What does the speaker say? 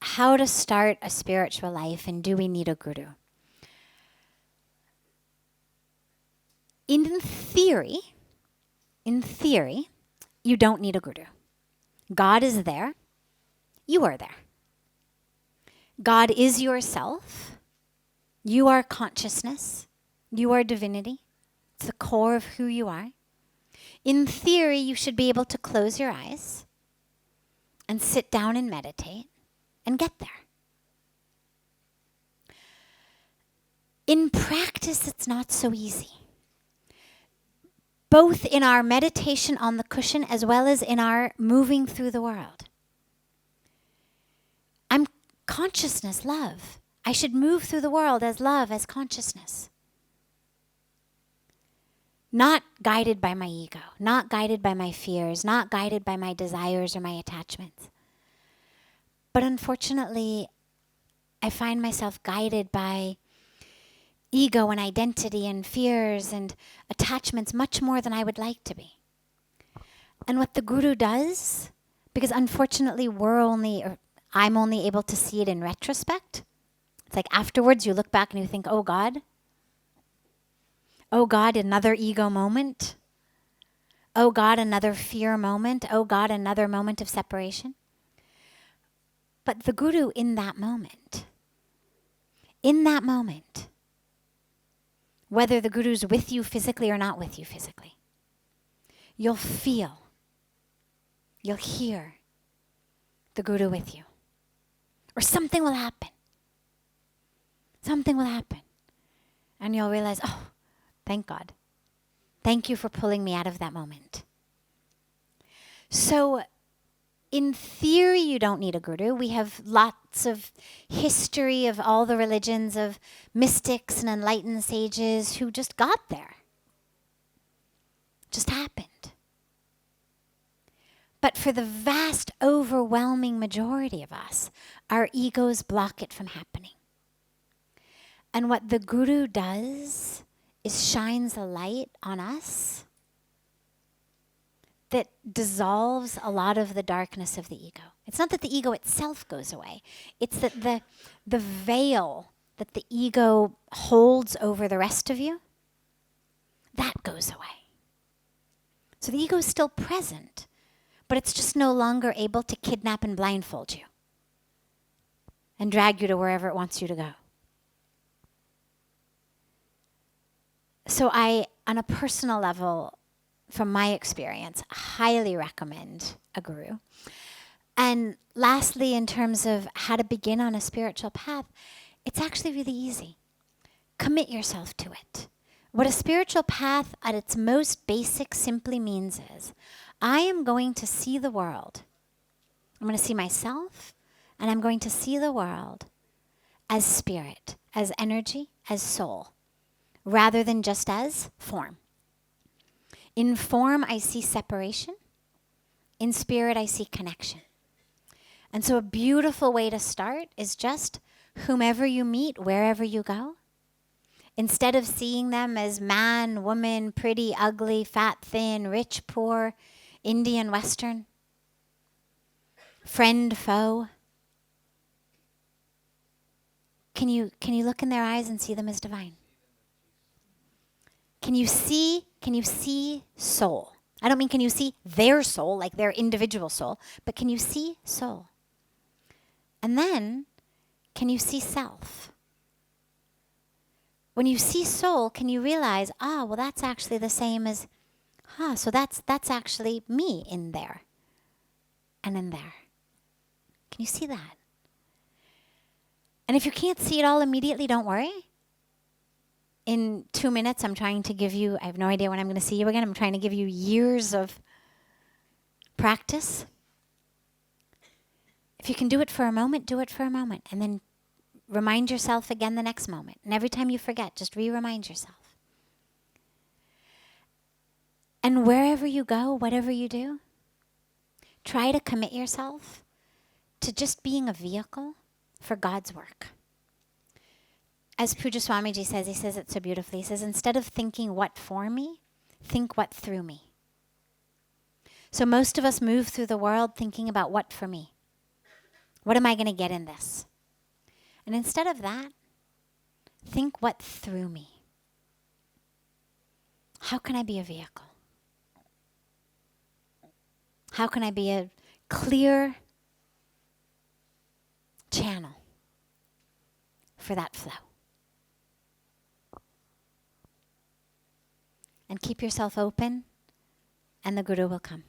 How to start a spiritual life, and do we need a guru? In theory, you don't need a guru. God is there. You are there. God is yourself. You are consciousness. You are divinity. It's the core of who you are. In theory, you should be able to close your eyes and sit down and meditate and get there. In practice, it's not so easy. Both in our meditation on the cushion as well as in our moving through the world. I'm consciousness, love. I should move through the world as love, as consciousness. Not guided by my ego, not guided by my fears, not guided by my desires or my attachments. But unfortunately, I find myself guided by ego and identity and fears and attachments much more than I would like to be. And what the guru does, because unfortunately I'm only able to see it in retrospect. It's like afterwards you look back and you think, oh God, another ego moment. Oh God, another fear moment. Oh God, another moment of separation. But the guru in that moment, whether the guru's with you physically or not with you physically, you'll feel, you'll hear the guru with you. Or something will happen. Something will happen. And you'll realize, oh, thank God. Thank you for pulling me out of that moment. So, in theory, you don't need a guru. We have lots of history of all the religions of mystics and enlightened sages who just got there. Just happened. But for the vast, overwhelming majority of us, our egos block it from happening. And what the guru does is shines a light on us that dissolves a lot of the darkness of the ego. It's not that the ego itself goes away. It's that the veil that the ego holds over the rest of you, that goes away. So the ego is still present, but it's just no longer able to kidnap and blindfold you and drag you to wherever it wants you to go. So I, on a personal level, from my experience, highly recommend a guru. And lastly, in terms of how to begin on a spiritual path, it's actually really easy. Commit yourself to it. What a spiritual path at its most basic simply means is, I am going to see the world. I'm going to see myself, and I'm going to see the world as spirit, as energy, as soul, rather than just as form. In form, I see separation. In spirit, I see connection. And so a beautiful way to start is just whomever you meet, wherever you go. Instead of seeing them as man, woman, pretty, ugly, fat, thin, rich, poor, Indian, Western, friend, foe. Can you look in their eyes and see them as divine? Can you see soul? I don't mean can you see their soul, like their individual soul, but can you see soul? And then, can you see self? When you see soul, can you realize, well, that's actually the same as, so that's actually me in there and in there. Can you see that? And if you can't see it all immediately, don't worry. In 2 minutes, I'm trying to give you, I have no idea when I'm going to see you again. I'm trying to give you years of practice. If you can do it for a moment, do it for a moment. And then remind yourself again the next moment. And every time you forget, just remind yourself. And wherever you go, whatever you do, try to commit yourself to just being a vehicle for God's work. As Puja Swamiji says, he says it so beautifully. He says, instead of thinking what for me, think what through me. So most of us move through the world thinking about what for me? What am I going to get in this? And instead of that, think what through me. How can I be a vehicle? How can I be a clear channel for that flow? And keep yourself open, and the Guru will come.